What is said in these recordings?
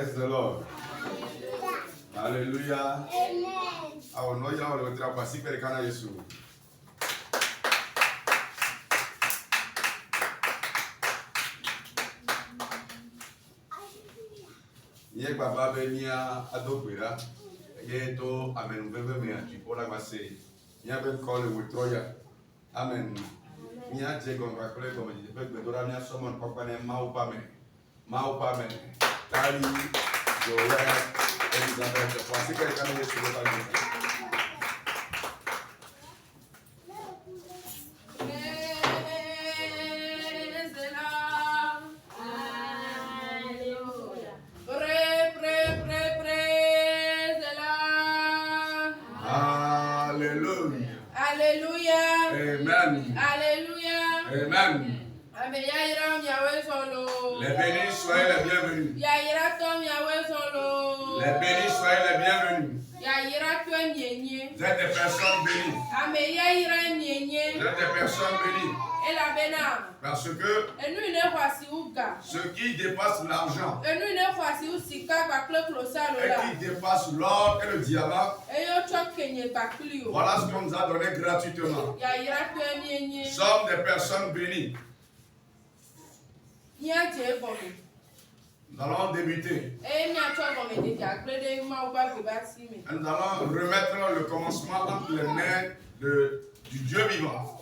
Praise the Lord. Hallelujah. Amen. Our no ya ole tra kwasi pere kana Yesu. Ye baba benia adopera. Ye to amen bebe me ati ola kwase. Nya be call le witroya. Amen. Nya je gon ba kole ko je be gbedora nya somon papa ne mau pa me. Tari Joel Elizabeth kwasi pere kana Yesu lo ta. Amen. Les bénis soyez les bienvenus. Les bénis soyez les bienvenus. Vous êtes des personnes bénies. Vous êtes des personnes bénies. Parce que ce qui dépasse l'argent et qui dépasse l'or et le diamant, voilà ce qu'on nous a donné gratuitement. Nous sommes des personnes bénies. Nous allons débuter. Et nous allons remettre le commencement entre les mains du Dieu vivant.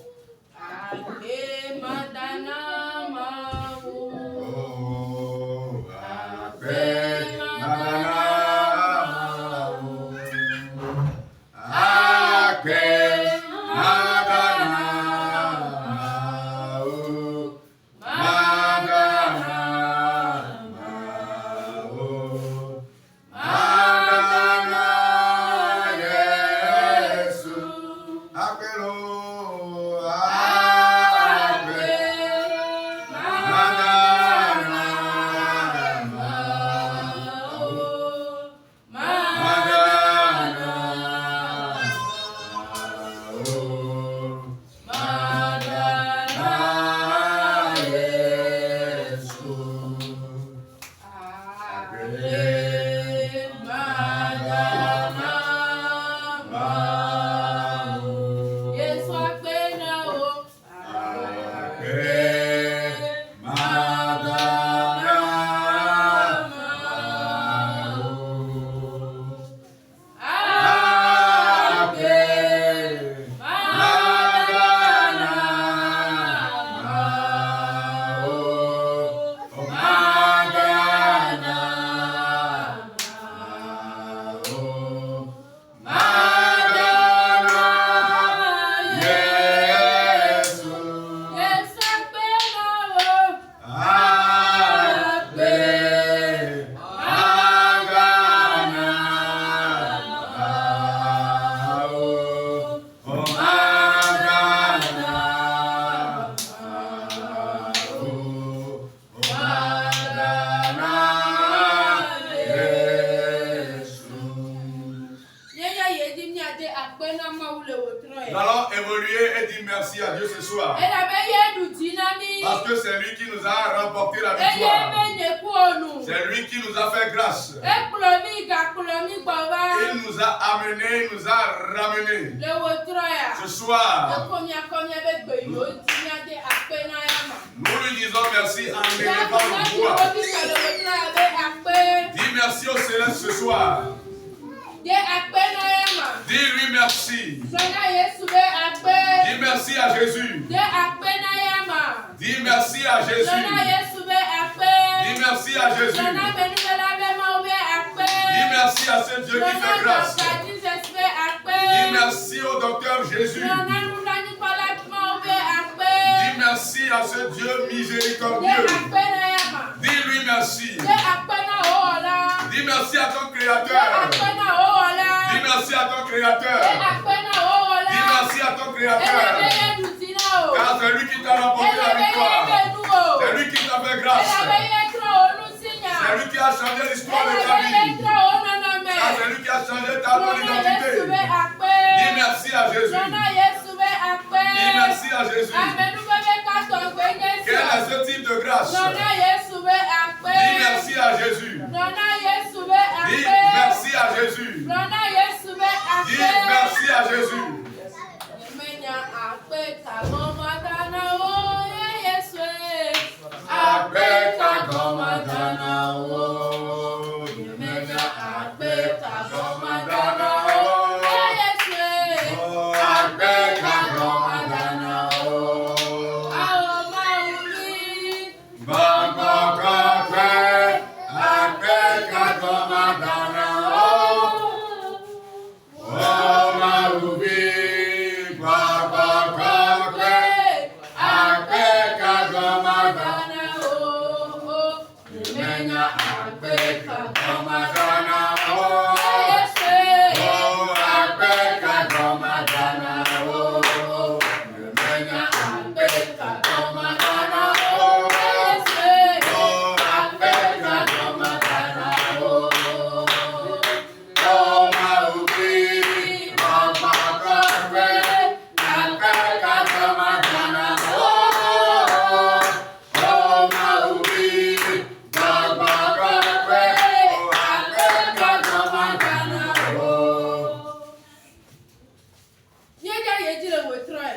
Nous allons évoluer et dire merci à Dieu ce soir. Parce que c'est lui qui nous a remporté la victoire. C'est lui qui nous a fait grâce. Il nous a amenés, il nous a ramenés. Ce soir, nous lui disons merci en élevant le voix. Dis merci au Céleste ce soir. Dis-lui merci. Dis merci à Jésus. Dis merci à Jésus. Dis merci à Jésus. Dis merci à ce Dieu qui fait grâce. Dis merci au docteur Jésus. Dis merci à ce Dieu miséricordieux. Dis-lui merci. Dis merci à ton Créateur. Dis merci à ton Créateur. Dis merci à ton Créateur. Car c'est lui qui t'a remporté la victoire. C'est lui qui t'a fait grâce. C'est lui qui a changé l'histoire de ta vie. Car c'est lui qui a changé ta bonne identité. Dis merci à Jésus. Dis merci à Jésus. Quel est ce type de grâce? Dis merci à Jésus. Dis merci à Jésus. Dis merci à Jésus.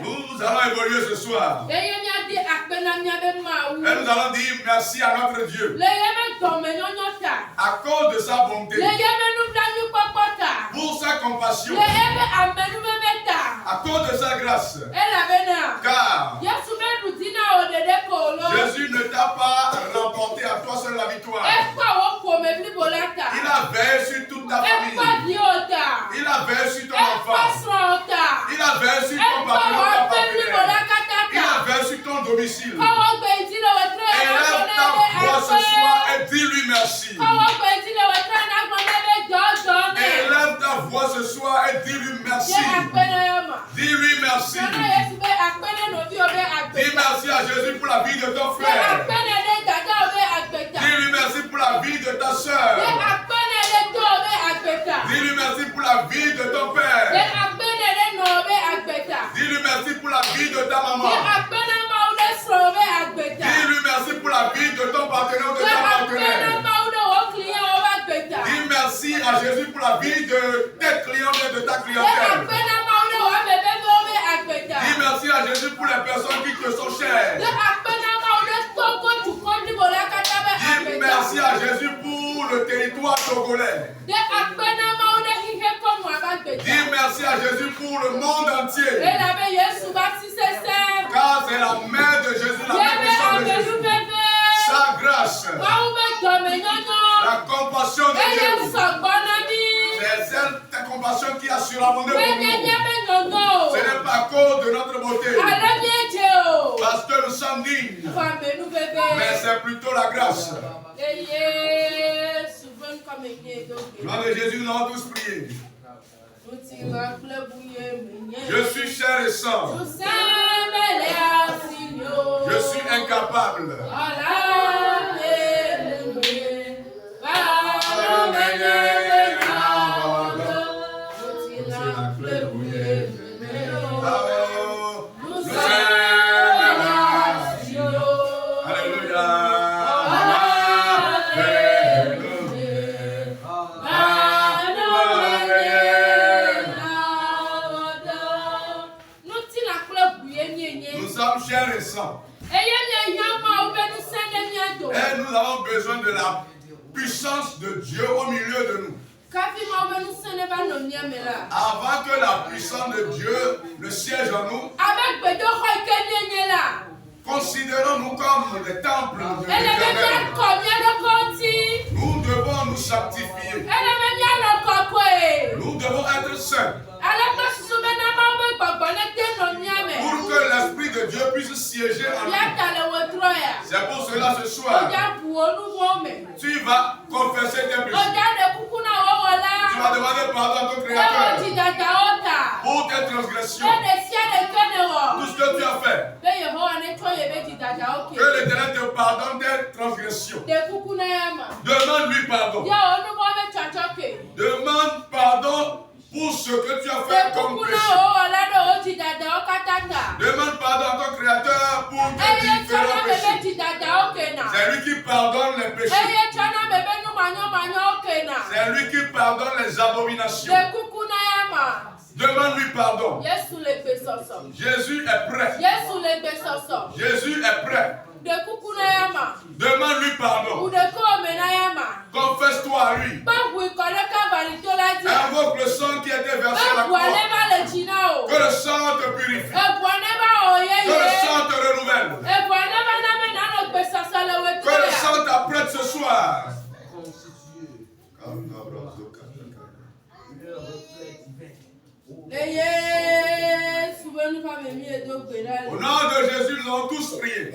Nous allons évoluer ce soir. Et nous allons dire merci à notre Dieu. À cause de sa bonté. Pour sa compassion. À cause de sa grâce. Car Jésus ne t'a pas remporté à toi seul la victoire. Il a veillé sur toute ta famille. Il a veillé sur ton enfant. Il a veillé sur ton papa. Il a veillé sur ton domicile. Élève ta voix ce soir et dis-lui merci. Élève ta voix ce soir et dis-lui merci. Dis-lui merci. Dis merci à Jésus pour la vie de ton frère. Dis-lui merci pour la vie de ta soeur. Dis-lui merci pour la vie de ton père. Dis-lui merci pour la vie de ta maman. Dis-lui merci pour la vie de ton partenaire ou de ta partenaire. Dis merci à Jésus pour la vie de tes clients et de ta clientèle. Dis merci à Jésus pour les personnes qui te sont chères. Dis merci à Jésus pour le territoire togolais. Dis merci à Jésus pour le monde entier. Car c'est la main de Jésus, la main puissante de Jésus. Sa grâce, la compassion de Dieu. C'est cette compassion qui a surabondé pour nous. Ce n'est pas à cause de notre beauté. Parce que nous sommes dignes. Mais c'est plutôt la grâce. Gloire de Jésus, nous allons tous prier. Je suis chair et sang. Je suis incapable. Chair et sang. Et nous avons besoin de la puissance de Dieu au milieu de nous. Avant que la puissance de Dieu ne siège en nous, considérons-nous comme des temples de l'Éternel. Nous devons nous sanctifier. Nous devons être saints. Pour que l'Esprit de Dieu puisse siéger en nous. C'est pour cela ce soir, tu vas confesser tes péchés. Tu vas demander pardon à ton Créateur pour tes transgressions. Tout ce que tu as fait. Que l'Éternel te pardonne tes transgressions. Demande-lui pardon. Demande pardon pour ce que tu as fait comme péché. Demande pardon à ton Créateur pour tes pardonne les péchés. C'est lui qui pardonne les abominations. Demande-lui pardon. Jésus est prêt. Jésus est prêt. Demande-lui pardon. Confesse-toi à lui. Invoque le sang qui a été versé à la croix. Que le sang te purifie. Que le sang te renouvelle. Que le sang t'apprête ce soir. Au nom de Jésus, nous allons tous prier.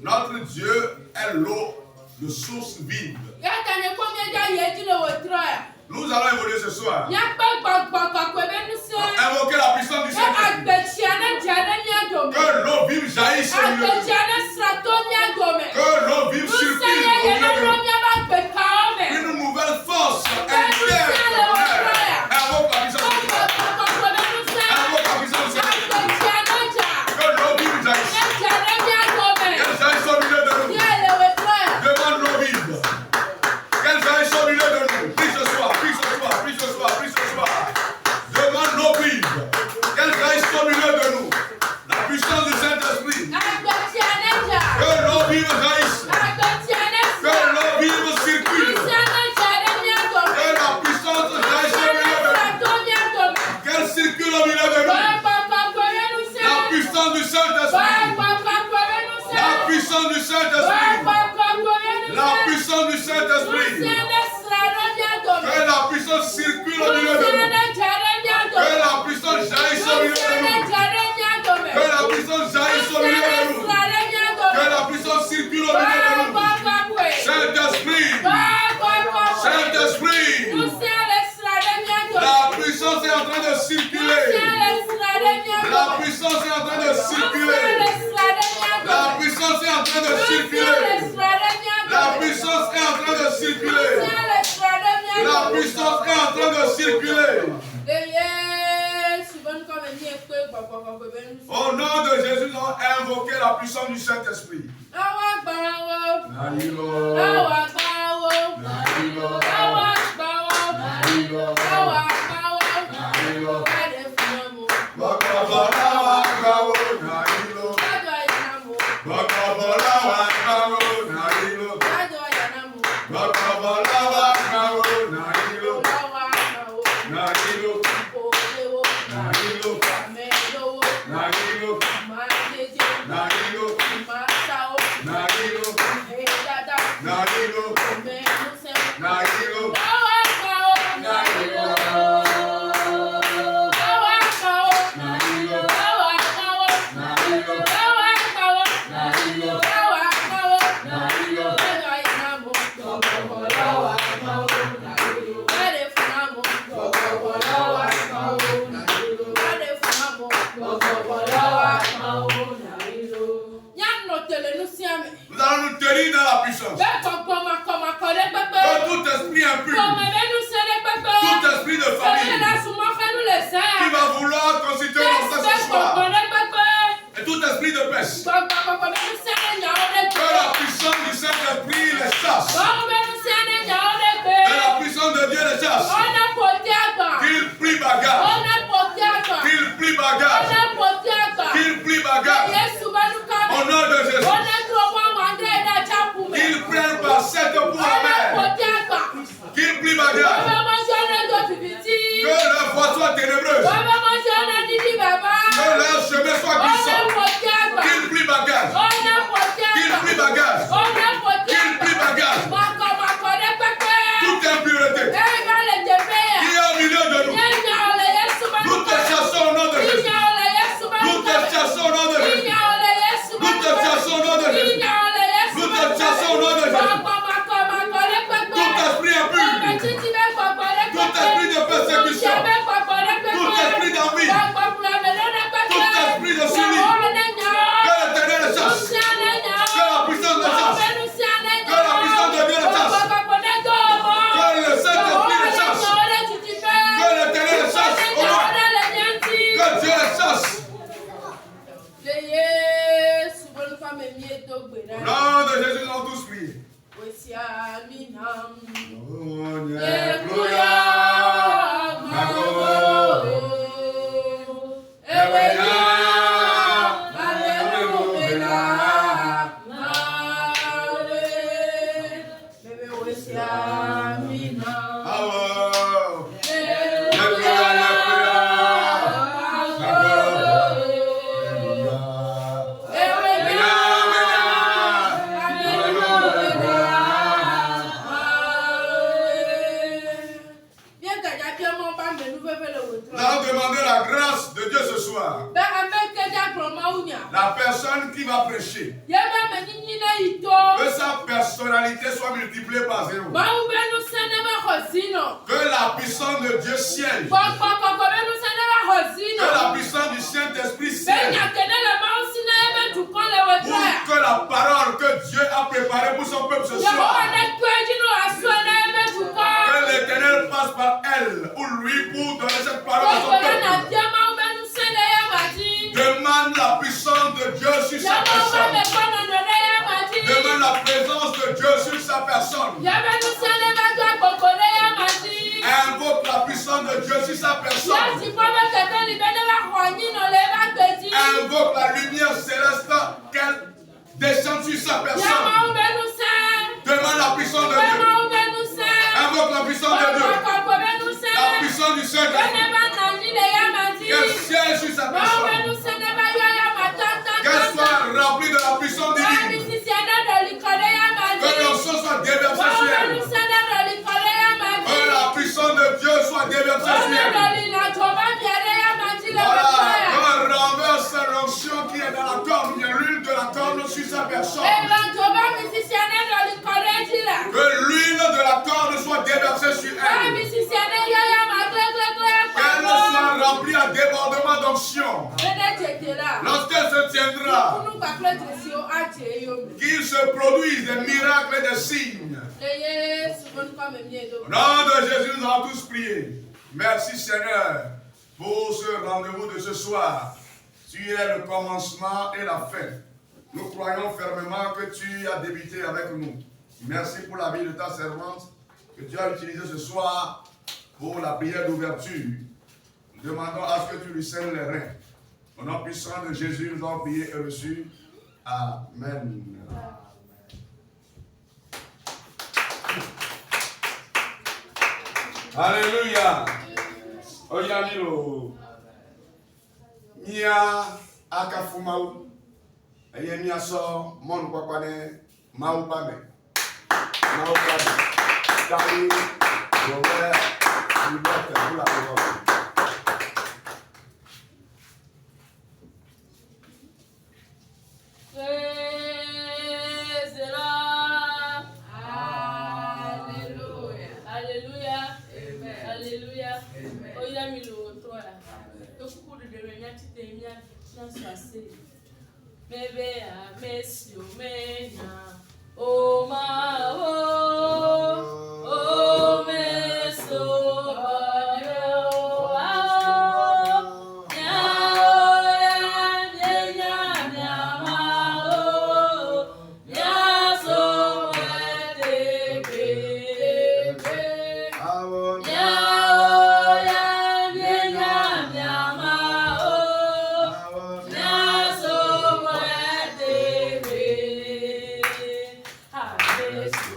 Notre Dieu est l'eau de source vive. Nous allons évoluer ce soir. Invoquer la puissance du Saint-Esprit. Que l'eau vive jaillisse au milieu de nous. Que l'eau vive circule au milieu de nous. Une nouvelle force interne. Invoque la puissance du Saint-Esprit. Invoque la puissance du Saint-Esprit. Que l'eau vive jaillisse. Qu'elle jaillisse au milieu de nous. Demande l'eau vive. Qu'elle jaillisse au milieu de nous. Prie ce soir, prie ce soir, prie ce soir, prie ce soir. Demande l'eau vive. Qu'elle jaillisse au milieu de nous. La puissance du Saint-Esprit. Que l'eau vive jaillisse. Que l'eau vive circule. Que la puissance jaillisse au milieu de nous. Qu'elle circule au milieu de nous. La puissance du Saint-Esprit. La puissance du Saint-Esprit. La puissance du Saint-Esprit. Que la puissance circule au milieu de nous. Que la puissance jaillisse au milieu de nous. Que la puissance jaillisse au milieu de nous. Que la puissance circule au milieu de nous. Saint-Esprit. Saint-Esprit. La puissance est en train de circuler. La puissance est en train de circuler. La puissance est en train de circuler. La puissance est en train de circuler. La puissance est en train de circuler. Au nom de Jésus, nous allons invoquer la puissance du Saint-Esprit. Nous allons nous tenir dans la puissance. Que tout esprit impur, tout esprit de famille qui va vouloir constituer notre ce soir, et tout esprit de pêche, que la puissance du Saint-Esprit les chasse, que la puissance de Dieu les chasse, qu'il plie bagarre, qu'il plie bagarre, qu'il bagages. Au nom de Jésus. Qu'ils prennent par cette pour la qu'ils plient bagages. Que leur voie soit ténébreuse. Que leur chemin soit glissant. Qu'ils plient bagages. Qu'ils plient bagages. Qu'ils plient bagages. Toute impureté qui est au milieu de nous. Nous te chassons au nom de Jésus. Nous te chassons au nom de Jésus. Nous te chassons au nom de Jésus. Nous te chassons au nom de Jésus. Tout esprit impur. Tout esprit de persécution. Tout esprit d'envie. Tout esprit de suivi. Que l'Éternel le chasse. Que la puissance le chasse. Que la puissance de Dieu le chasse. Que le Saint-Esprit le chasse. Que l'Éternel le chasse. Au moins. Que Dieu le chasse. Au nom de Jésus, nous avons tous prié. La personne qui va prêcher, que sa personnalité soit multipliée par 0. Que la puissance de Dieu siège. Que la puissance du Saint-Esprit siège. Pour que la parole que Dieu a préparée pour son peuple ce soir, que l'Éternel passe par elle ou lui pour donner cette parole à son peuple. Demande la puissance de Dieu sur sa personne. Demande la présence de Dieu sur sa personne. Invoque la puissance de Dieu sur sa personne. Invoque la lumière céleste qu'elle descende sur sa personne. Demande la puissance de Dieu. Invoque la puissance de Dieu. La puissance du Saint-Esprit. Qu'elle siège sur sa personne. Qu'elle soit remplie de la puissance divine. Que l'onction soit déversée sur elle. Que la puissance de Dieu soit déversée sur elle. Voilà. Que renverse l'onction qui est dans la corne. Il y a l'huile de la corne sur sa personne. Que l'huile de la corne soit déversée sur elle. Qu'elle soit remplie à débordement d'onction. Lorsqu'elle se tiendra, qu'il se produise des miracles et des signes. Au nom de Jésus, nous avons tous prié. Merci Seigneur pour ce rendez-vous de ce soir. Tu es le commencement et la fin. Nous croyons fermement que tu as débuté avec nous. Merci pour la vie de ta servante que tu as utilisée ce soir pour la prière d'ouverture. Nous demandons à ce que tu lui scelles les reins. Au nom puissant de Jésus, nous avons prié et reçu. Amen. Alléluia. Oyamilo. Mia akafumau. Eye mia so mon kwakwane mau pame. Mau pame. Kali wowe ibete bula wowe. So Oh,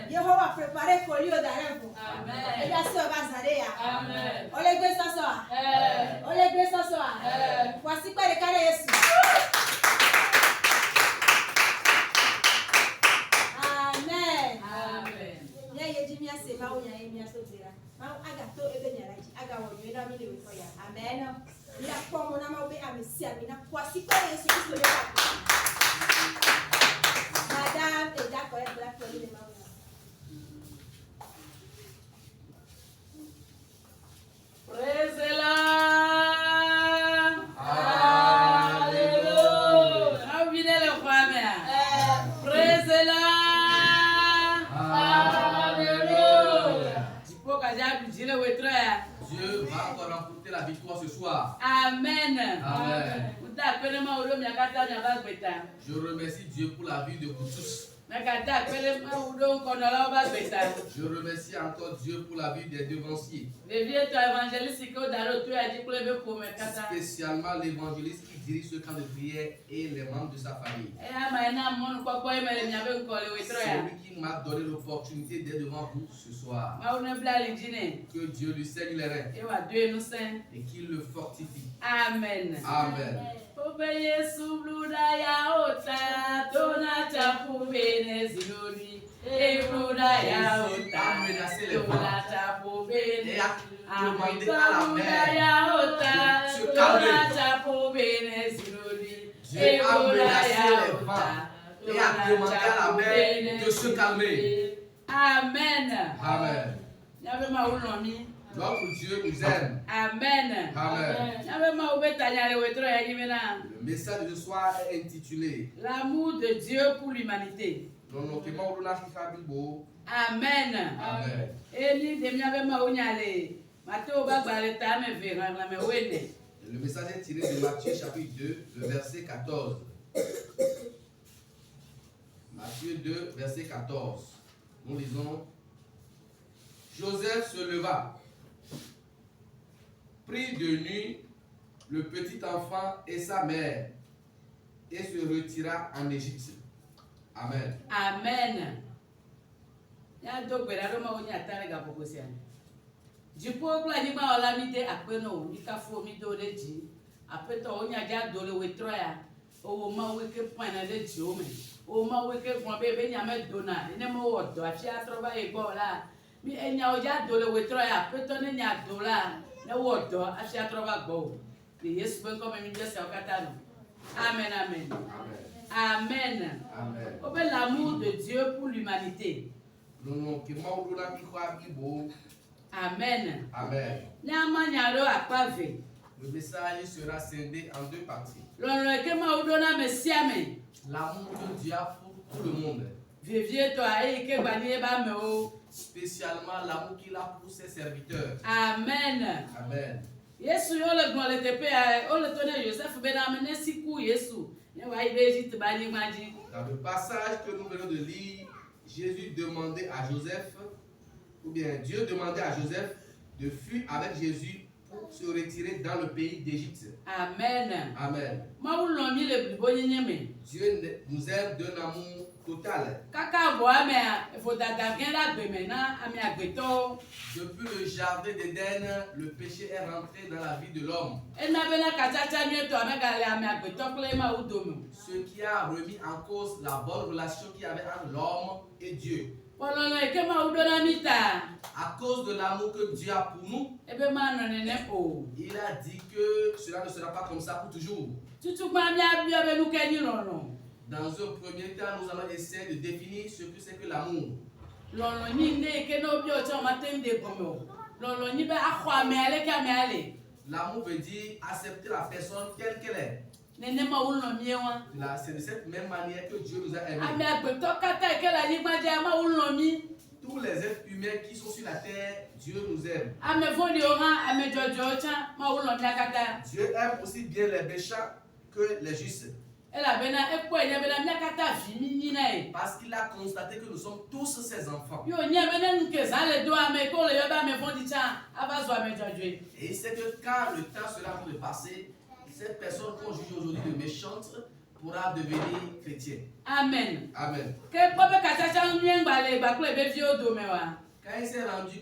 Yehovah préparé pour lui au dernier coup. Et bien sûr, Bazarea. On les grâce ce soir. On les grâce ce soir. Voici quoi les carrés Jésus. Amen. Amen. Ya yejimia se ma unya emia so dira. Ma agato ebe nyalaji aga wonyo na mi le we ya. Amen. Ya pomo na ma obe amesi amina. Voici quoi Jésus Christ le pape. Madame et d'accord et black pour les mains. Praise the Lord. Hallelujah. How we let it come? Praise the Lord. Hallelujah. Dieu va encore remporter la victoire ce soir. Amen. Amen. Je Je remercie Dieu pour la vie de vous tous. Je remercie encore Dieu pour la vie des devanciers. Spécialement l'évangéliste qui dirige ce camp de prière et les membres de sa famille. C'est lui qui m'a donné l'opportunité d'être devant vous ce soir. Que Dieu lui saigne les reins et qu'il le fortifie. Amen. Amen. Obeye subluda ya ota tona chapubene zilori ebluda ya ota tona chapubene ya ota tona chapubene zilori ebluda ya ota et a demandé à la mer de se calmer. Amen. Amen. Notre Dieu nous aime. Amen. Amen. Le message de ce soir est intitulé L'amour de Dieu pour l'humanité. Amen. Amen. Le message est tiré de Matthieu chapitre 2, le verset 14. Matthieu 2, verset 14. Nous lisons: Joseph se leva, prit de nuit le petit enfant et sa mère et se retira en Égypte. Amen. Amen. Mi enya oja dole wetro ya peto ne nya dola ne wodo afia trova go le Yesu ben comme mi jese okata no. Amen, amen. Amen. Amen. Obe l'amour de Dieu pour l'humanité. Amen. Amen. Nyamanyaro akpave. Le message sera scindé en deux parties. L'onre ke ma udona mesiame. L'amour que Dieu a pour tout le monde. Vivie to ai ke gbani ba me o. Spécialement l'amour qu'il a pour ses serviteurs. Amen. Amen. Yesu yo le gbon le tepe o le tone Joseph be na me siku Yesu. Ne wa ibe Egypte ba ni maji. Dans le passage que nous venons de lire, Jésus demandait à Joseph, ou bien Dieu demandait à Joseph de fuir avec Jésus pour se retirer dans le pays d'Égypte. Amen. Amen. Ma ulo mi le bibo nyenyeme. Dieu nous aime d'un amour total. Kaka bo ame e fo dada bien la gbe me na ami agbeto. Depuis le jardin d'Éden, le péché est rentré dans la vie de l'homme. E na be na kachacha mi to ame ga le ami agbeto kle ma udomo. Ce qui a remis en cause la bonne relation qu'il y avait entre l'homme et Dieu. Polono e ke ma udona mita. À cause de l'amour que Dieu a pour nous, E be ma no nene o. il a dit que cela ne sera pas comme ça pour toujours. Tutu ma mi abi be nu ke ni lono. Dans un premier temps, nous allons essayer de définir ce que c'est que l'amour. Lono ni ne ke no bi o cho ma tende komo. Lono ni be akwa me ale ka me ale. L'amour veut dire accepter la personne telle qu'elle est. Nene ma ulo mi ewa. C'est de cette même manière que Dieu nous a Ami aimés. agbeto kata ke la ni gba je ma ulo mi. Tous les êtres humains qui sont sur la terre, Dieu nous aime. Ame foni o ha ame jojo cha ma ulo mi akata. Dieu aime aussi bien les méchants que les justes. Ela bena ekpo enya bena mi akata fi mi ni na e. Parce qu'il a constaté que nous sommes tous ses enfants. Yo nya bena nke za le do ame ko le yo ba me foni cha abazo ame jojo. Et il sait que quand le temps sera en train de passer, cette personne qu'on juge aujourd'hui de méchante pourra devenir chrétien. Amen. Amen. Que pobe kachacha mien gbale ba kle be vi odo mewa. Quand il s'est rendu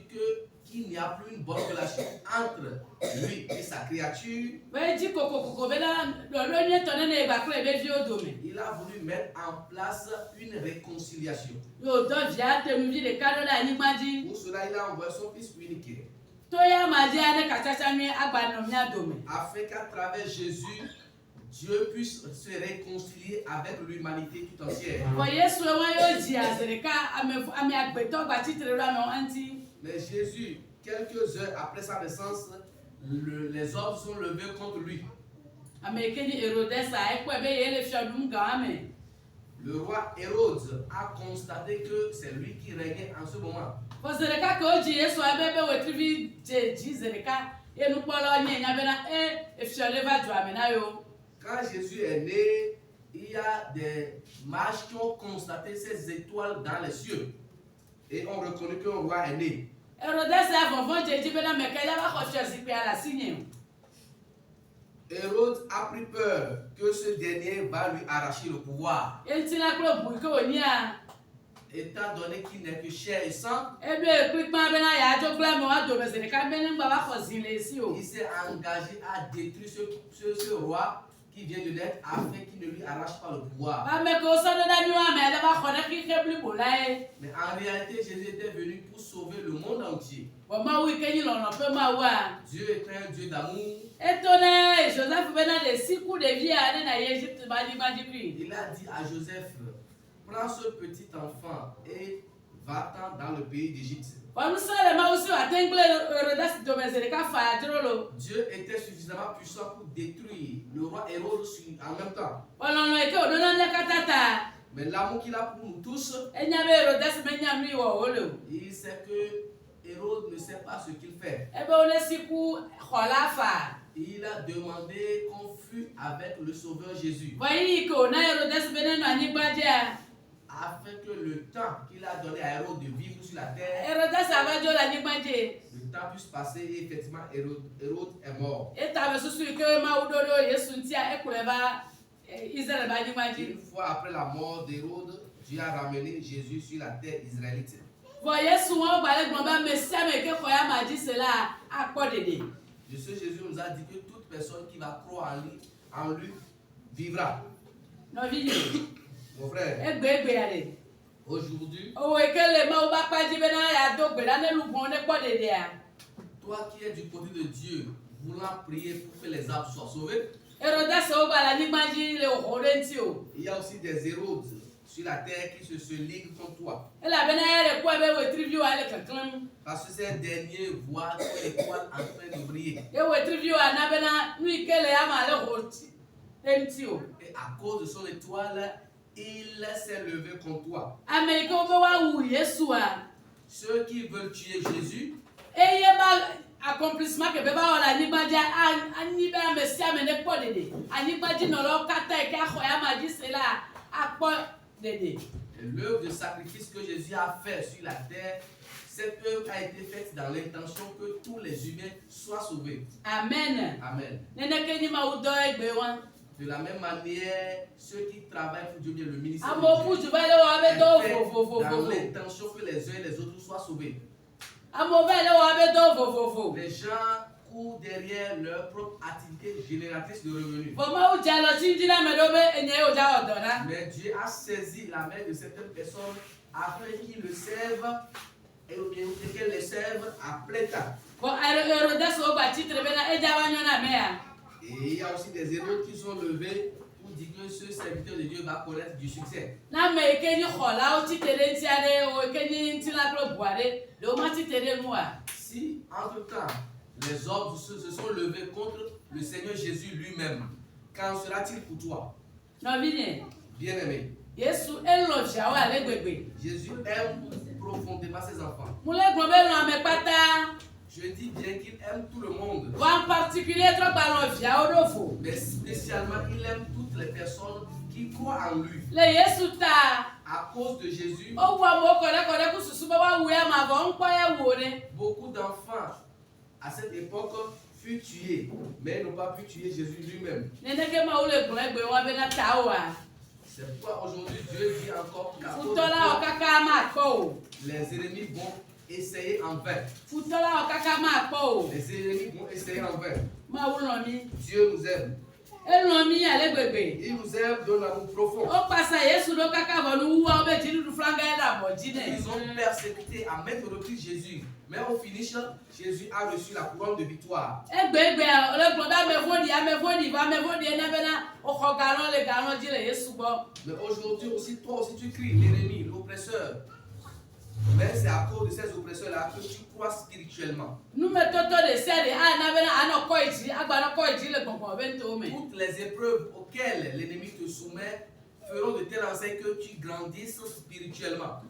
qu'il n'y a plus une bonne relation entre lui et sa créature, We ji kokoko be la lo ni tonene ba kle be vi odo me. il a voulu mettre en place une réconciliation. Yo do via te mi de kado la ni maji. Pour cela, il a envoyé son fils unique, Toya maji ane kachacha mi agba no mi adome. afin qu'à travers Jésus, Dieu puisse se réconcilier avec l'humanité tout entière. Ko Yesu e won yo ji azereka ame agbeto gba titre lo ame anti. Mais Jésus, quelques heures après sa naissance, les hommes sont levés contre lui. Ame keni Herodes a e ko be yele fiodum ga ame. Le roi Hérode a constaté que c'est lui qui régnait en ce moment. Ko zereka ko ji Yesu abebe wetrivi je ji zereka e nu polo nye nya be na e fiole va du ame na yo. Quand Jésus est né, il y a des mages qui ont constaté ces étoiles dans les cieux. Et ont reconnu qu'un roi est né. Herodes a vovon je ji be na me ka ya ba ko choisi pe ala sinye. Hérode a pris peur que ce dernier va lui arracher le pouvoir. Enti na klo bu ko onia. Étant donné qu'il n'est que chair et sang, E be quickman be na ya jo gla mo ado be zereka be ni gba ba ko zile si o. il s'est engagé à détruire ce roi qui vient de naître afin qu'il ne lui arrache pas le pouvoir. Ba me ko so do da mi wa me da ba ko na ki kebli bolai. Mais en réalité, Jésus était venu pour sauver le monde entier. Wa ma wi kenyi lo no pe ma wa. Dieu est un Dieu d'amour. Etone Joseph be na de siku de vie ade na Egypte ba di pri. Il a dit à Joseph, prends ce petit enfant et va-t'en dans le pays d'Égypte. Wa mu sale ma usi atengle Herodes do me zereka fa adrolo. Dieu était suffisamment puissant pour détruire le roi Hérode en même temps. Wa no no eke odo na katata. Mais l'amour qu'il a pour nous tous, Enya be Herodes me nya mi wo wolo. il sait que Hérode ne sait pas ce qu'il fait. Ebe one siku khola fa. Il a demandé qu'on fût avec le Sauveur Jésus, Wa yi ko na Herodes be na ni gbadia. afin que le temps qu'il a donné à Hérode de vivre sur la terre, Herodes abajo la ni gbadie. le temps puisse passer et effectivement Hérode est mort. Eta be susu ke ma udodo Yesu ntia ekuleba Israel ba ni gbadi. Une fois après la mort d'Hérode, Dieu a ramené Jésus sur la terre israélite. Vo Yesu won gba le gbon ba mesia me ke koya maji sela akpo dede. De ce Jésus nous a dit que toute personne qui va croire en lui vivra. No vini. Mon frère, Egbe ale. aujourd'hui, Owo ekele ma o ba paji be na ya do gbe na lu gbon ne kpo dede a. toi qui es du côté de Dieu, voulant prier pour que les âmes soient sauvées, Herodes o gba la ni gbadi le horenti o. il y a aussi des Hérodes sur la terre qui se liguent contre toi. Ela be na ya le kwa be we triviu ale kankan. Parce que ces derniers voient l'étoile en train de briller. E we triviu ana be na nu ikele ya ma le horti. Enti o. Et à cause de son étoile, il s'est levé contre toi. Amerika o be wa wu Yesu a. Ceux qui veulent tuer Jésus, Eye ba accomplissement ke be ba wala ni gbadia ani be mesia me ne kpo dede. Ani gbadi no lo kata e ka khoya maji sela akpo dede. et l'œuvre de sacrifice que Jésus a fait sur la terre, cette œuvre a été faite dans l'intention que tous les humains soient sauvés. Amen. Amen. Nene ke ni ma udo egbe wan. De la même manière, ceux qui travaillent pour Dieu, bien le ministère de Amo pu Dieu, ju ba le wa be est do fait vo. dans l'intention que les uns et les autres soient sauvés. Amo be le wa be do vo. Les gens courent derrière leur propre activité génératrice de revenus. Bo ma u ja lo tin dina me do be enye o ja odo na. Mais Dieu a saisi la main de certaines personnes afin qu'ils le servent et qu'elles les servent à plein temps. Bo Herodes o gba titre be na e ja wa nyo na me ya. Et il y a aussi des héros qui sont levés pour dire que ce serviteur de Dieu va connaître du succès. Na me ke ni khola o titre ntiare o ke ni ntila klo buare. Le ma titre mu a. Si, entre-temps, les hommes se sont levés contre le Seigneur Jésus lui-même, qu'en sera-t-il pour toi? No vini. Bien-aimé, Yesu elo ja wa le gbegbe. Jésus aime profondément ses enfants. Mu le gbon be lo me pata. Je dis bien qu'il aime tout le monde, Wa en particulier trop ba lo via o do fo. mais spécialement il aime toutes les personnes qui croient en lui. Le Yesu ta. À cause de Jésus, O wa mo kole ku susu ba wa wu ya ma bo npo ya wo ne. beaucoup d'enfants à cette époque fut tué, mais ils n'ont pas pu tuer Jésus lui-même. C'est pourquoi aujourd'hui Dieu dit encore qu'à cause de toi, les ennemis vont essayer en vain. Les ennemis vont essayer en vain. Dieu nous aime. Il nous aime d'un amour profond. Ils ont persécuté à mettre au recul Jésus. Mais au finish, Jésus a reçu la couronne de victoire. Mais aujourd'hui aussi, toi aussi tu cries l'ennemi, l'oppresseur. Mais c'est à cause de ces oppresseurs-là que tu crois spirituellement. Toutes les épreuves auxquelles l'ennemi te soumet feront de telle enseigne que tu grandisses spirituellement.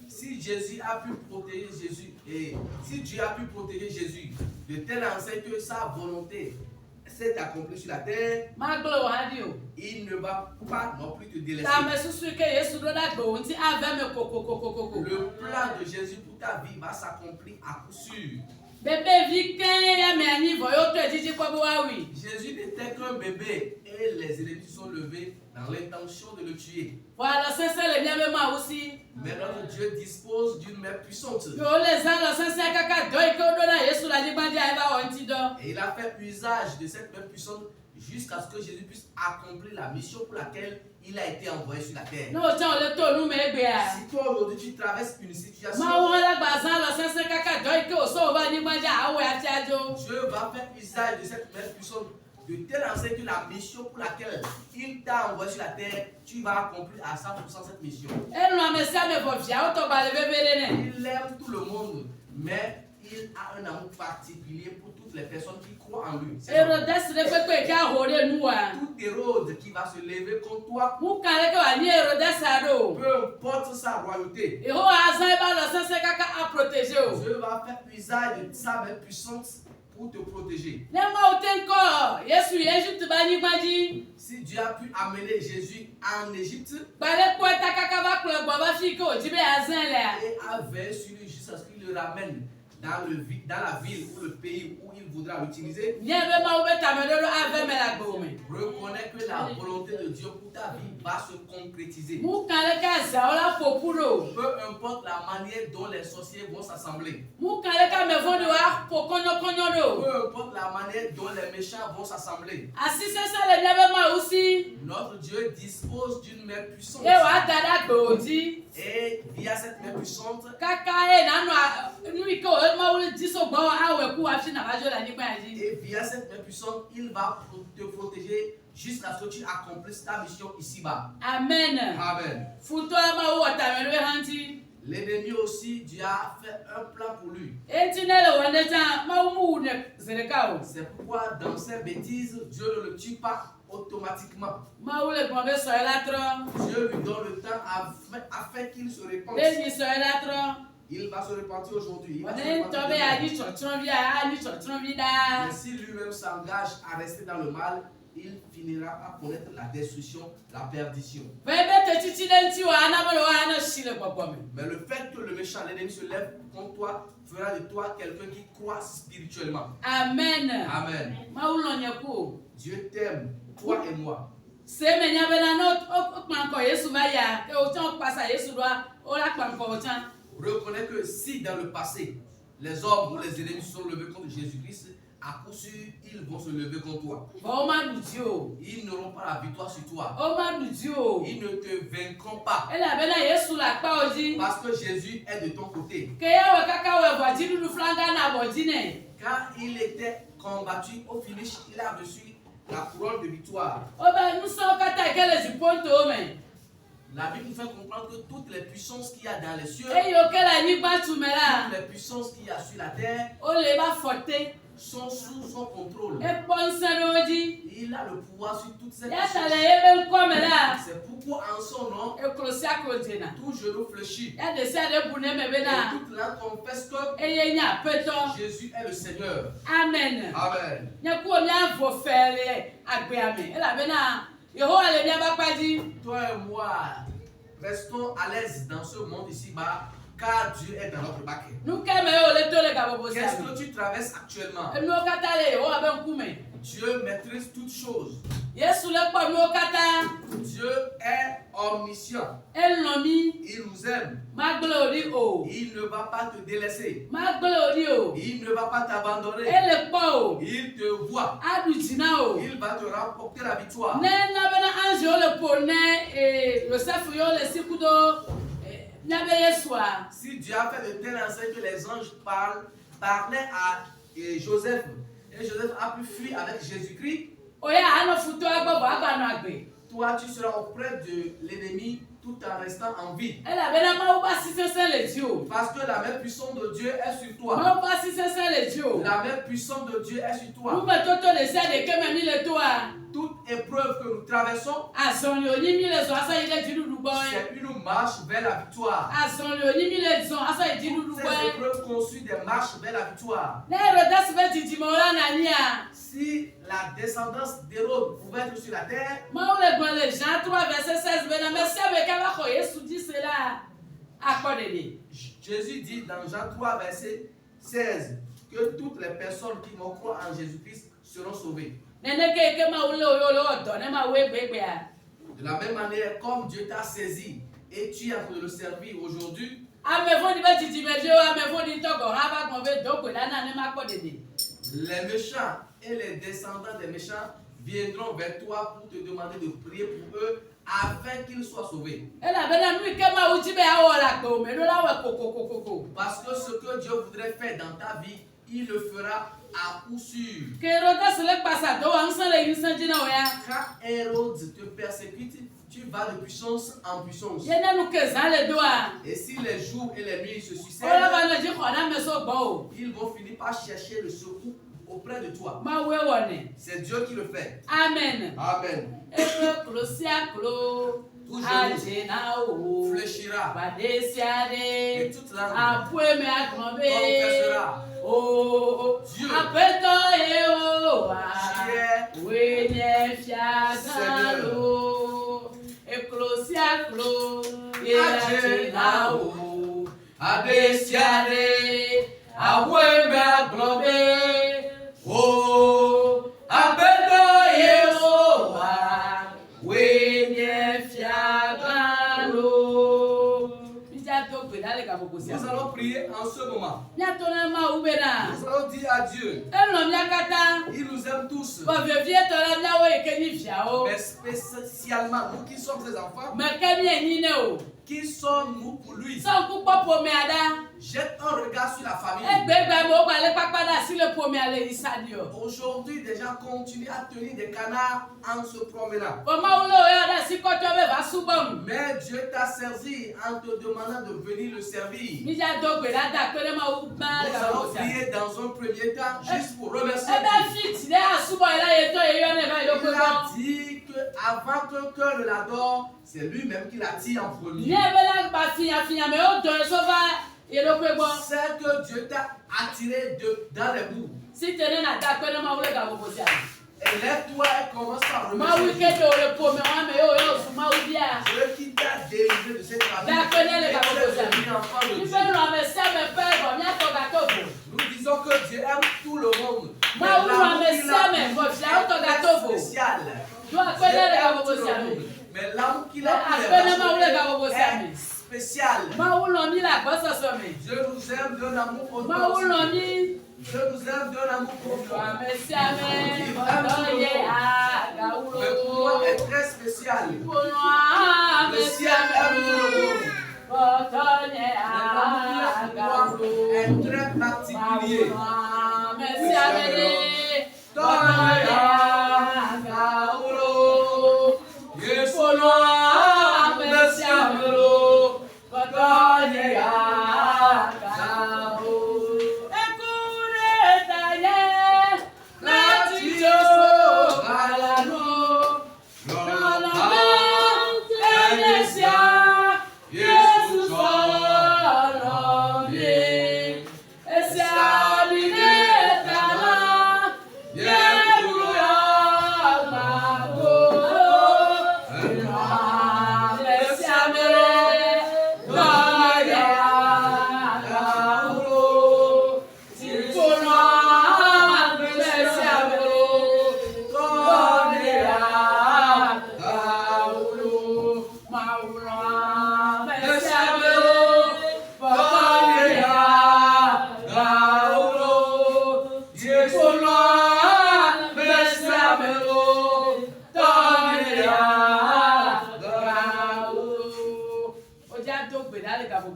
Si Jésus a pu protéger Jésus, et si Dieu a pu protéger Jésus de telle enseigne que sa volonté s'est accomplie sur la terre, il ne va pas non plus te délaisser. Le plan de Jésus pour ta vie va s'accomplir à coup sûr. Jésus n'était qu'un bébé et les ennemis sont levés dans l'intention de le tuer. Mais notre Dieu dispose d'une main puissante. Et il a fait usage de cette main puissante jusqu'à ce que Jésus puisse accomplir la mission pour laquelle il a été envoyé sur la terre. Si toi aujourd'hui tu traverses une situation, Dieu va faire usage de cette main puissante de telle enseigne que la mission pour laquelle il t'a envoyé sur la terre, tu vas accomplir à 100% cette mission. Il aime tout le monde, mais il a un amour particulier pour toutes les personnes qui croient en lui. Tout Hérode qui va se lever contre toi, peu importe sa royauté, Dieu va faire usage de sa main puissante pour te protéger. Si Dieu a pu amener Jésus en Égypte et a veillé sur lui jusqu'à ce qu'il le ramène dans la ville ou le pays où il voudra l'utiliser, reconnais que la volonté de Dieu pour ta vie va se concrétiser. Peu importe la manière dont les sorciers vont s'assembler. Peu importe la manière dont les méchants vont s'assembler. Notre Dieu dispose d'une main puissante. Et via cette main puissante, et via cette main puissante, il va te protéger jusqu'à ce que tu accomplisses ta mission ici-bas. Amen. Amen. L'ennemi aussi, Dieu a fait un plan pour lui. C'est pourquoi dans ces bêtises, Dieu ne le tue pas automatiquement. Dieu lui donne le temps afin qu'il se répande. Il va se repentir aujourd'hui. Mais si lui-même s'engage à rester dans le mal, il finira par connaître la destruction, la perdition. Mais le fait que le méchant, l'ennemi se lève contre toi, fera de toi quelqu'un qui croit spirituellement. Amen. Amen. Dieu t'aime, toi et moi. Reconnais que si dans le passé, les hommes ou les ennemis sont levés contre Jésus-Christ, à coup sûr, ils vont se lever contre toi. Ils n'auront pas la victoire sur toi. Ils ne te vaincront pas. Parce que Jésus est de ton côté. Quand il était combattu, au finish, il a reçu la couronne de victoire. La Bible nous fait comprendre que toutes les puissances qu'il y a dans les cieux, toutes les puissances qu'il y a sur la terre, sont sous son contrôle. Il a le pouvoir sur toutes ces puissances. C'est pourquoi en son nom, tout genou fléchit. Et toute langue confesse que Jésus est le Seigneur. Amen. Amen. Toi et moi, restons à l'aise dans ce monde ici-bas car Dieu est dans notre baquet. Qu'est-ce que tu traverses actuellement? Dieu maîtrise toutes choses. Dieu est omniscient. Il nous aime. Il ne va pas te délaisser. Il ne va pas t'abandonner. Il te voit. Il va te rapporter la victoire. Si Dieu a fait de telle enseigne que les anges parlaient à Joseph, et Joseph a pu fuir avec Jésus-Christ, toi tu seras auprès de l'ennemi tout en restant en vie. Parce que la main puissante de Dieu est sur toi. La main puissante de Dieu est sur toi. Toute épreuve que nous traversons, c'est une marche vers la victoire. Toutes ces épreuves conçues des marches vers la victoire. Si la descendance d'Hérode pouvait être sur la terre, Jésus dit dans Jean 3, verset 16, que toutes les personnes qui vont croire en Jésus-Christ seront sauvées. De la même manière, comme Dieu t'a saisi et tu es en train de le servir aujourd'hui, les méchants et les descendants des méchants viendront vers toi pour te demander de prier pour eux afin qu'ils soient sauvés. Parce que ce que Dieu voudrait faire dans ta vie, il le fera à coup sûr. Quand Hérode te persécute, tu vas de puissance en puissance. Et si les jours et les nuits se succèdent, ils vont finir par chercher le secours auprès de toi. C'est Dieu qui le fait. Amen. Amen. Tout genou fléchira et toute langue confessera. Dieu, nous allons prier en ce moment. Nous allons dire à Dieu. Il nous aime tous. Mais spécialement nous qui sommes ses enfants. Qui sommes-nous pour lui? Jette un regard sur la famille. Aujourd'hui, des gens continuent à tenir des canards en se promenant. Mais Dieu t'a servi en te demandant de venir le servir. Nous allons prier dans un premier temps juste pour remercier Dieu. Il a dit qu'avant qu'un cœur ne l'adore, c'est lui-même qui l'attire en premier. C'est que Dieu t'a attiré dans les bouts. Lève-toi et commence à remercier Dieu. Dieu qui t'a délivré de cette famille. Nous disons que Dieu aime tout le monde. Mais l'amour qu'il a pour les spécial. Mais l'amour qu'il a pour les est spécial. Dieu nous aime d'un amour profond. Dieu nous aime d'un amour profond. Mais pour moi est très spécial. Le ciel aime tout le monde. L'amour est très particulier. Yes,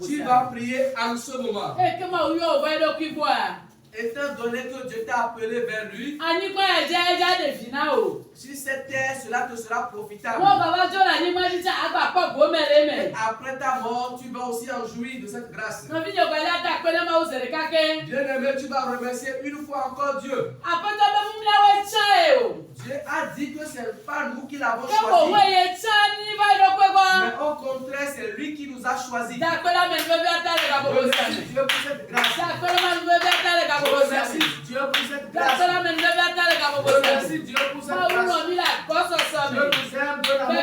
Tu vas prier en ce moment. Étant donné que Dieu t'a appelé vers lui, si cette terre, cela te sera profitable. Et après ta mort, tu vas aussi en jouir de cette grâce. Bien-aimé, tu vas remercier une fois encore Dieu. Dieu a dit que ce n'est pas nous qui l'avons choisi. Mais au contraire, c'est lui qui nous a choisis. Remercie Dieu pour cette grâce. Remercie Dieu pour cette grâce. Remercie Dieu pour cette grâce. Dieu nous aime de l'amour.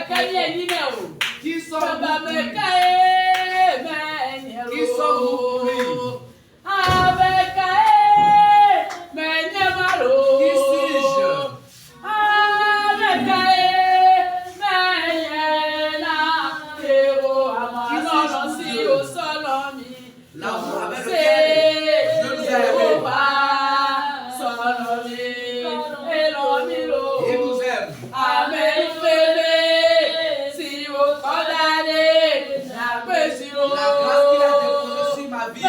Qui sommes-nous pour lui? Qui sommes-nous pour lui? Qui suis-je? L'amour avec lequel Dieu nous a aimés. Il nous aime. La grâce qu'il a déposée sur ma vie.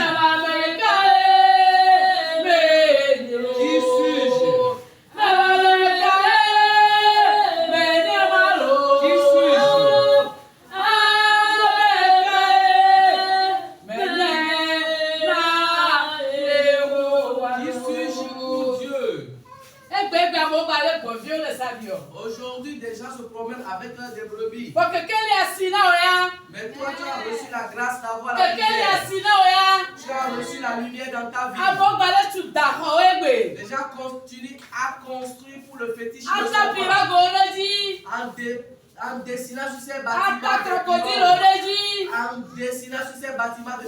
Qui suis-je? Qui suis-je? Qui suis-je pour Dieu? Aujourd'hui, des gens se promènent avec des brebis. Mais toi, tu as reçu la grâce d'avoir la lumière. Tu as reçu la lumière dans ta vie. Déjà, continue à construire pour le fétiche. En dessinant sur ces bâtiments. En dessinant sur ces bâtiments de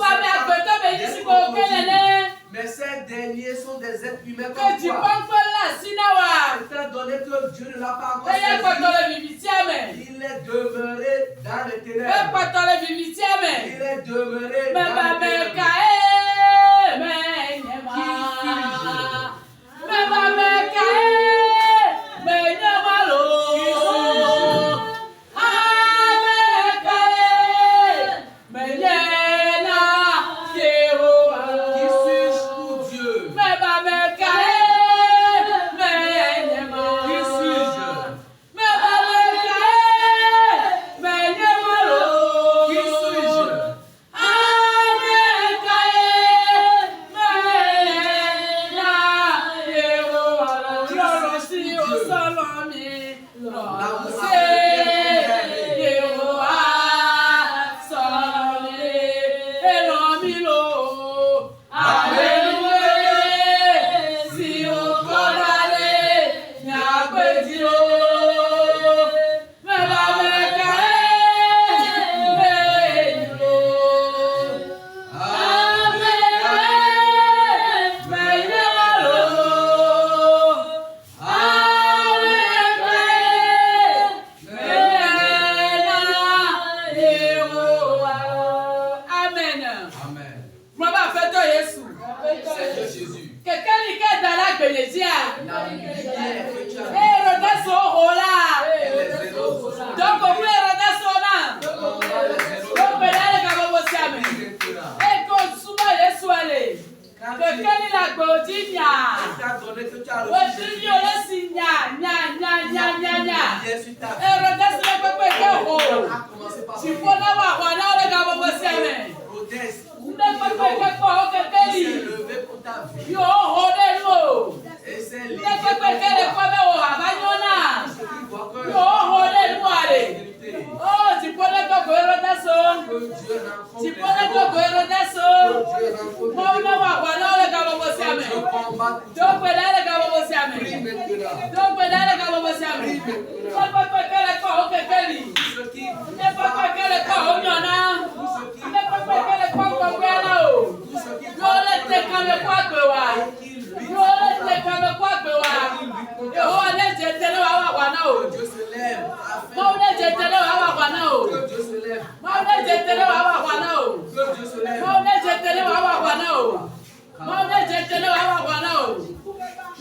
mais ces derniers sont des êtres humains comme toi. Étant donné que Dieu ne l'a pas encore saisi, il est demeuré dans les ténèbres. Il est demeuré dans les ténèbres. Qui suis-je?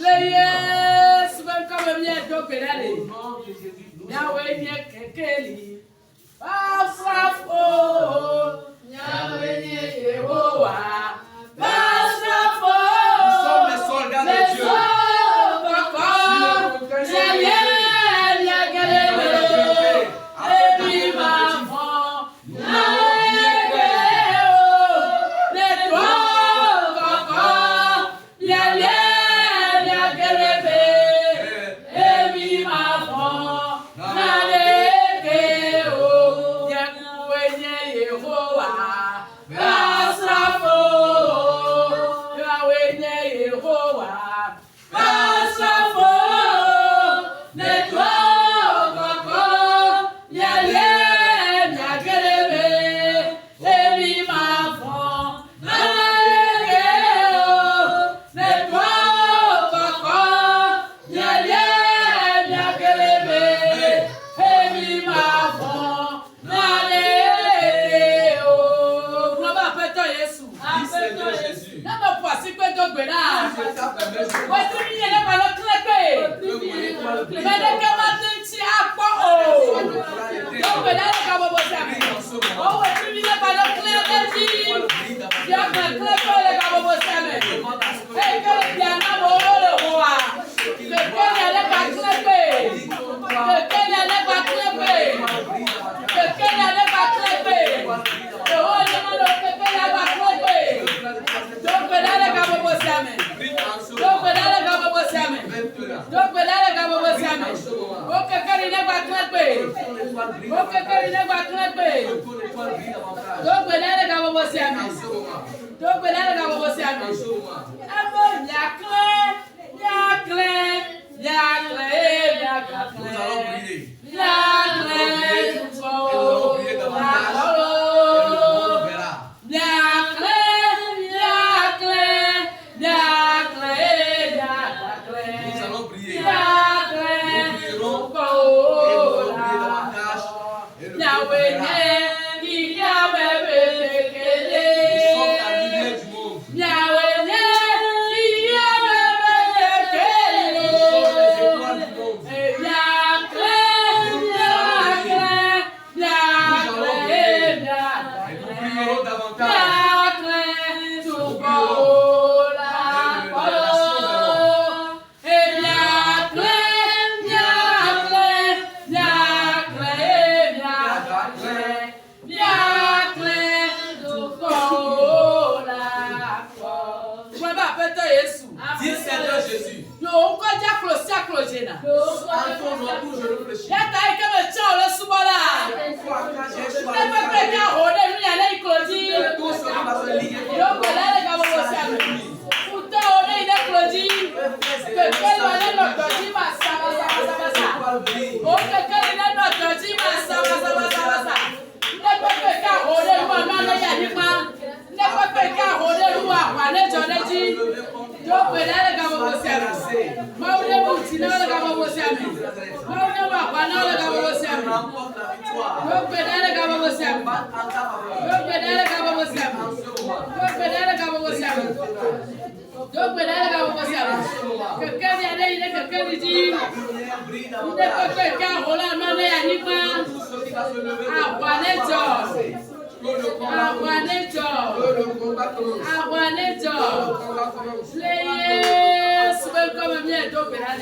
Le Au nom de Jésus, nous sommes les soldats de Dieu.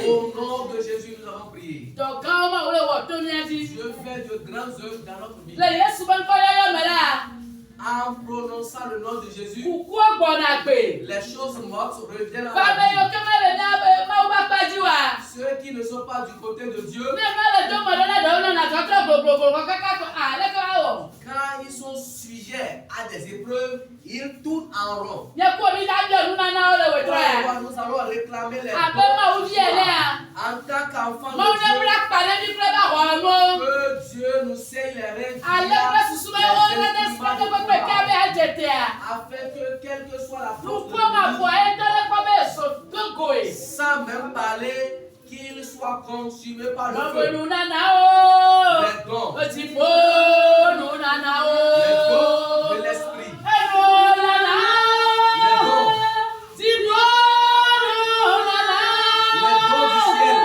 Au nom de Jésus, nous avons prié. Dieu fait de grandes œuvres dans notre vie. En prononçant le nom de Jésus, les choses mortes reviennent à la vie. Ceux qui ne sont pas du côté de Dieu, quand ils sont sujets à des épreuves, ils tournent en rond. Nous allons réclamer les bons en tant qu'enfants de Dieu, que Dieu nous sait les règles afin que quelle que soit la force sans même parler, qu'il soit consumé par le feu. Les dons de l'esprit. Les dons du ciel.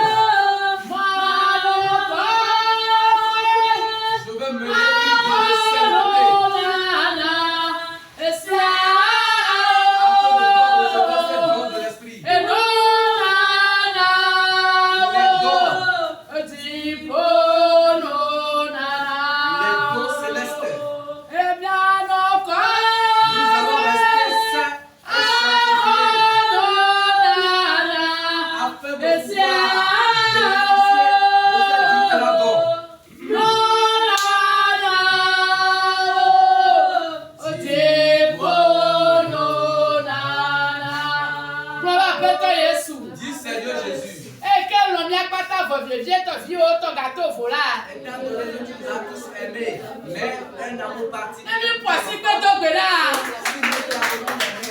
bébé, ton vieux, ton gâteau, voilà. Étant donné que tu nous as tous aimés, mais un amour particulier. Même pour si que ton là.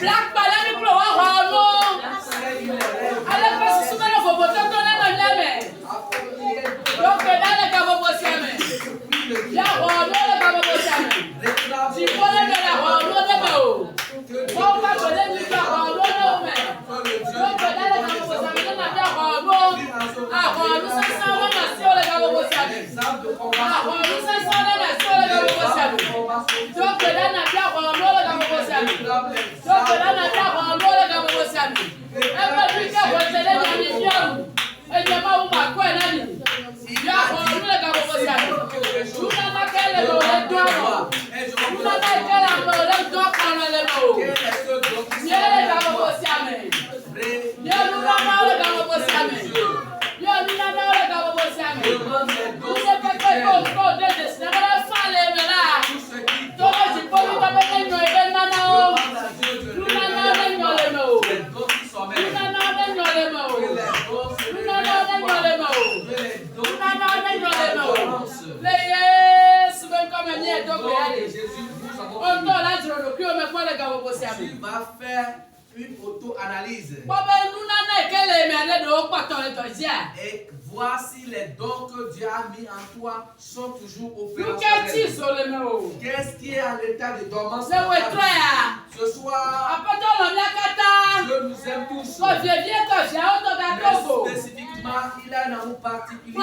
Black Palais, pour le roi. Allez, parce que souvent, il faut voter ton nom. Donc, là, les gars, vous voter. La roi, le gars, vous voter. Si vous voulez de la roi, le gars, vous on va donner du temps, on va donner. Donc, là, les gars, vous voter. Tu vas faire une auto-analyse. Et voir si les dons que Dieu a mis en toi sont toujours opérationnels. Qu'est-ce qui est en état de dormance? Ce soir, Dieu nous aime tous. Mais spécifiquement, il a un amour particulier.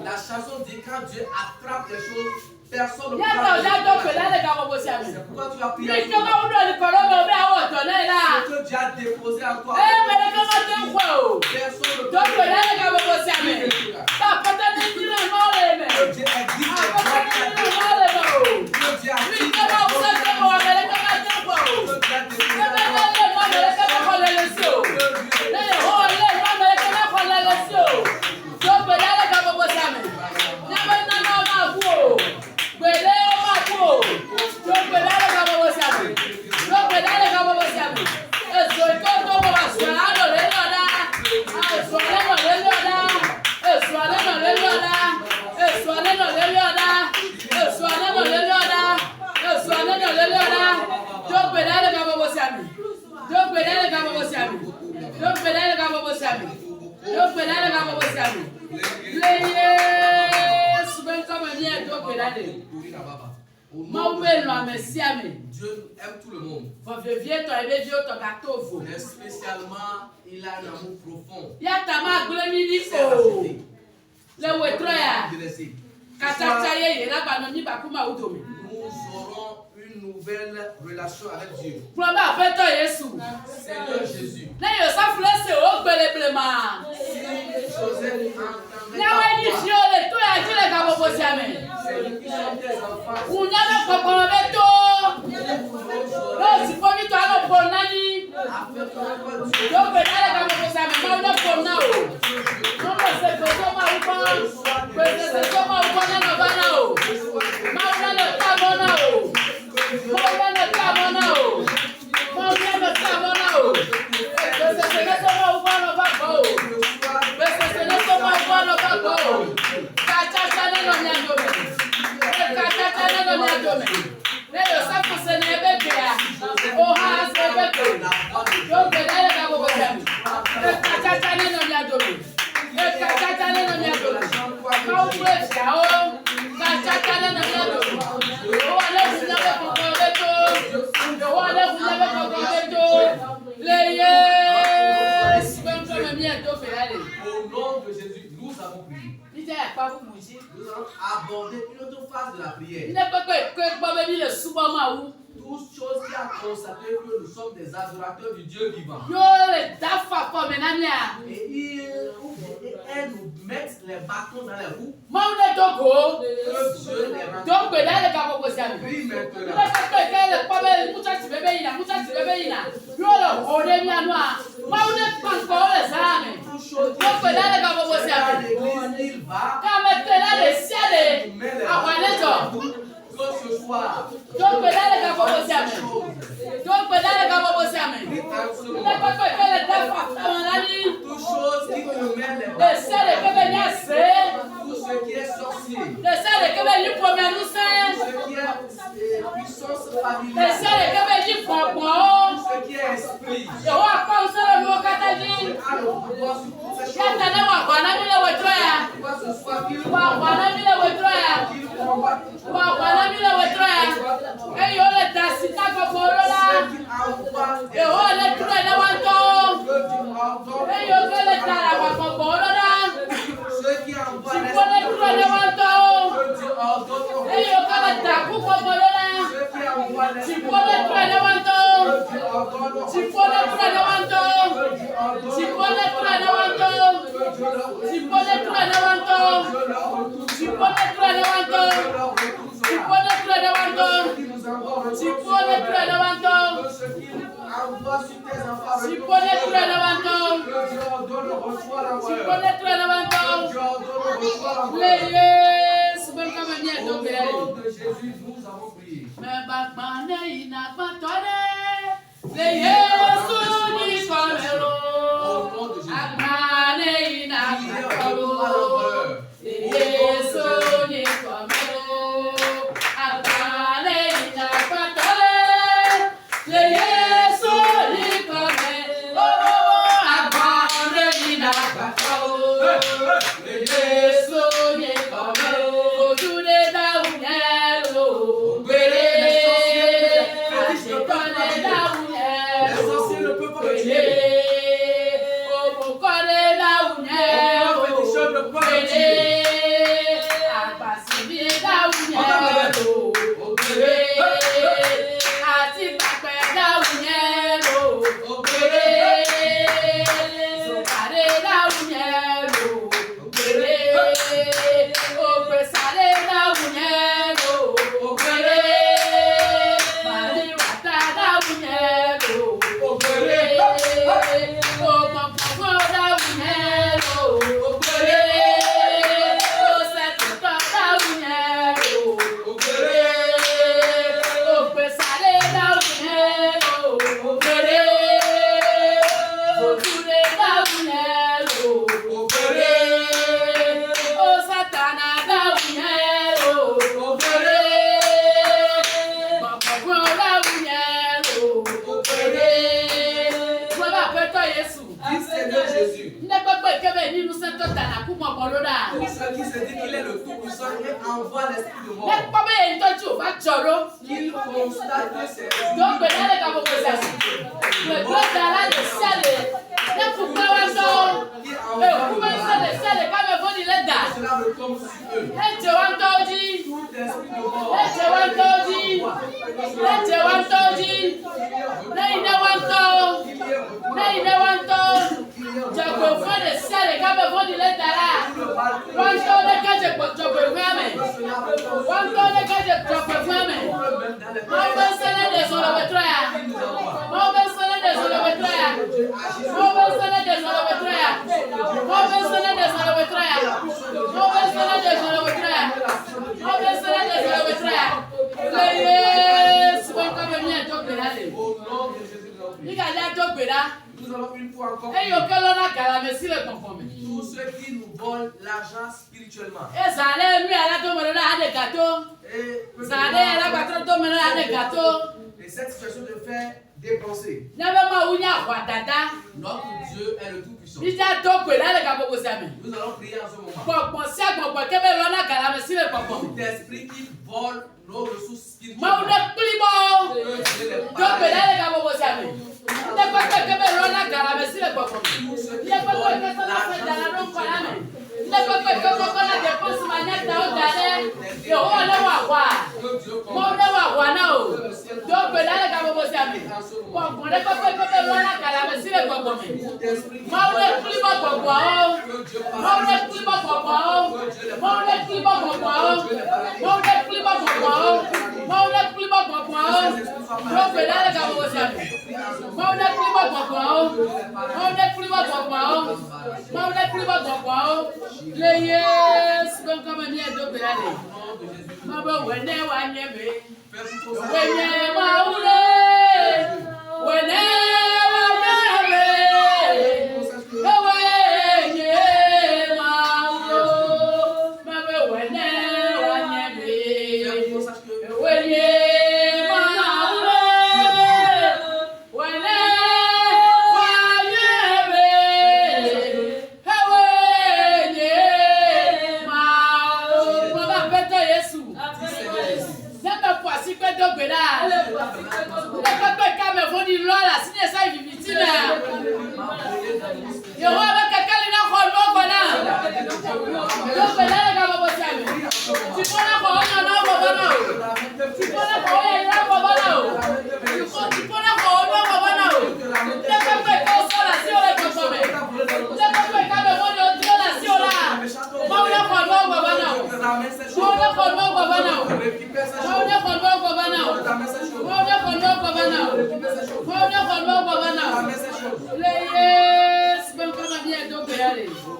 La chanson dit quand Dieu attrape les choses, personne ne peut. C'est pourquoi tu as prié. Ce que Dieu a déposé en toi. Personne ne peut. Dieu existe. Dieu aime tout le monde. Mais spécialement, il a un amour profond. Nous aurons une nouvelle relation avec Dieu. Seigneur Jésus. Au nom de Jésus, nous avons prié. Nous allons aborder une autre phase de la prière. Toutes choses qui a constaté que nous sommes des adorateurs du Dieu vivant. Et elles nous mettent les bâtons dans les roues. Que Dieu les rend. Prie maintenant. Toutes choses qui il va. Que ce soit. Toutes choses qui te mènent les tout ce qui est sorcier. Tout ce qui est puissance familiale. Tout ce qui est esprit. fois qu'il nous allons une fois encore tous ceux qui nous volent l'argent spirituellement. Et cette situation de faire dépenser. Notre Dieu est le Tout-Puissant. Nous allons prier en ce moment. Tout esprit qui vole nos ressources spirituelles.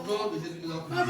nom de Jésus, nous en prions.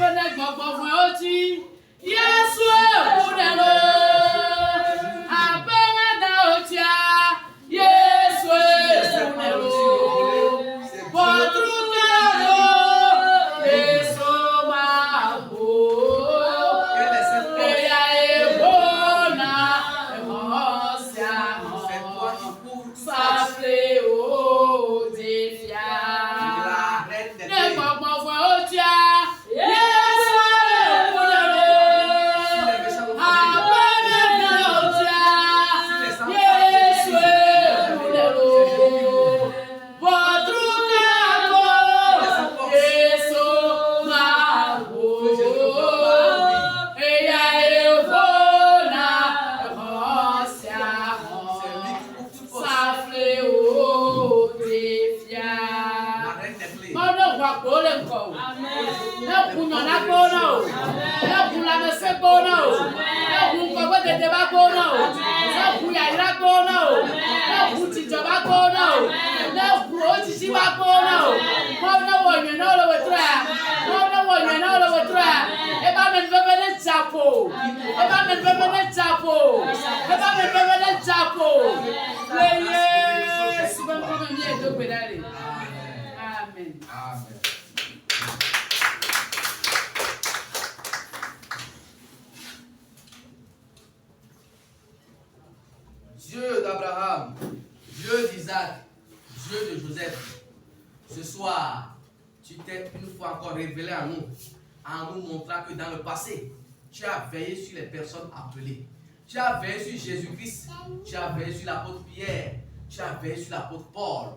Dieu d'Abraham, Dieu d'Isaac, Dieu de Joseph, ce soir, tu t'es une fois encore révélé à nous, en nous montrant que dans le passé, tu as veillé sur les personnes appelées. Tu as veillé sur Jésus-Christ, tu as veillé sur l'apôtre Pierre, tu as veillé sur l'apôtre Paul.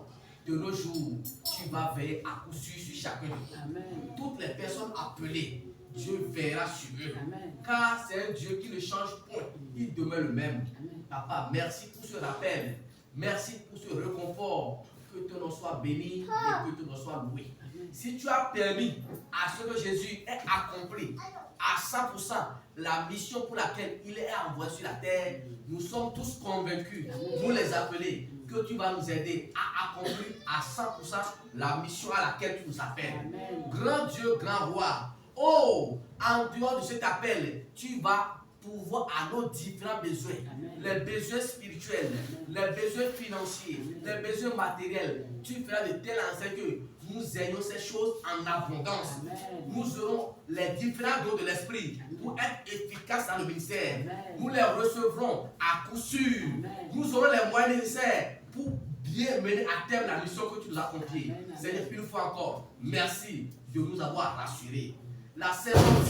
De nos jours, tu vas veiller à coup sûr sur chacun de nous. Toutes les personnes appelées, Dieu veillera sur eux. Amen. Car c'est un Dieu qui ne change point, il demeure le même. Amen. Papa, merci pour ce rappel, merci pour ce réconfort. Que ton nom soit béni et que ton nom soit loué. Amen. Si tu as permis à ce que Jésus ait accompli à 100% la mission pour laquelle il est envoyé sur la terre, nous sommes tous convaincus, vous les appelés, que tu vas nous aider à accomplir à 100% la mission à laquelle tu nous appelles. Amen. Grand Dieu, grand roi, oh, en dehors de cet appel, tu vas pouvoir à nos différents besoins. Amen. Les besoins spirituels, les besoins financiers, les besoins matériels. Tu feras de telle enseigne que nous ayons ces choses en abondance. Amen. Nous aurons les différents dons de l'esprit pour être efficaces dans le ministère. Amen. Nous les recevrons à coup sûr. Amen. Nous aurons les moyens nécessaires pour bien mener à terme la mission que tu nous as confiée. Seigneur, une fois encore, merci de nous avoir rassurés. La servante,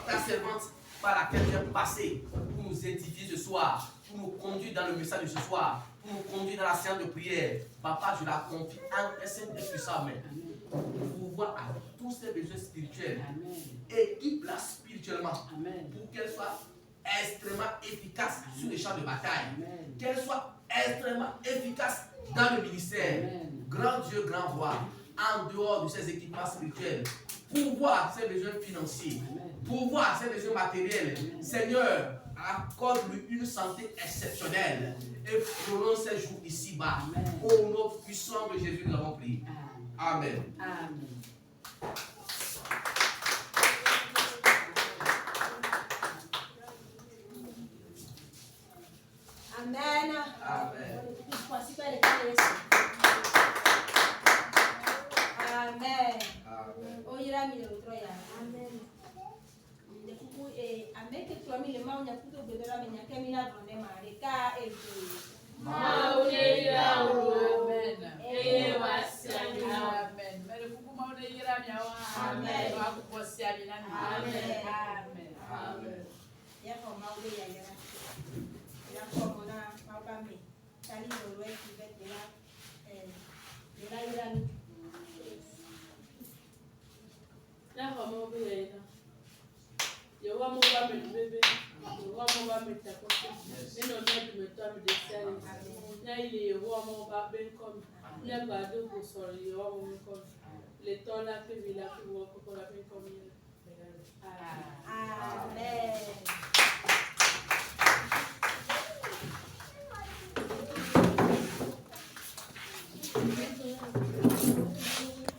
ta servante par laquelle tu es passé pour nous édifier ce soir, pour nous conduire dans le message de ce soir, pour nous conduire dans la séance de prière. Papa, je la confie en personne et puissante main. Pour voir à tous ses besoins spirituels. Équipe-la spirituellement. Amen. Pour qu'elle soit extrêmement efficace sur les champs de bataille. Qu'elle soit extrêmement efficace dans le ministère. Amen. Grand Dieu, grand roi, en dehors de ses équipements spirituels, pourvoir ses besoins financiers, pourvoir ses besoins matériels. Amen. Seigneur, accorde-lui une santé exceptionnelle et prolonge ses jours ici-bas. Au nom puissant de Jésus, nous avons prié. Amen. Amen. Amen. Amen. Amen. Oh, il a mis le droit. Amen. Le coucou et avec le trois mille mains, on a plutôt de la manière qu'elle m'a donné ma réca et Amen. Mais le coucou m'a donné la mienne. Amen. Amen. Amen. Il y a comme ma oublié il y a comme on a ma famille. Tali le roi qui va de là il a mis. Là comment vous voyez là? Je vois mon va me bébé. Je vois mon va me taper. Mais non mais me tombe de sel. Là il est roi mon va bien comme. Là va de pour sortir roi mon comme. Les temps là que il a que vous encore la bien comme. Amen.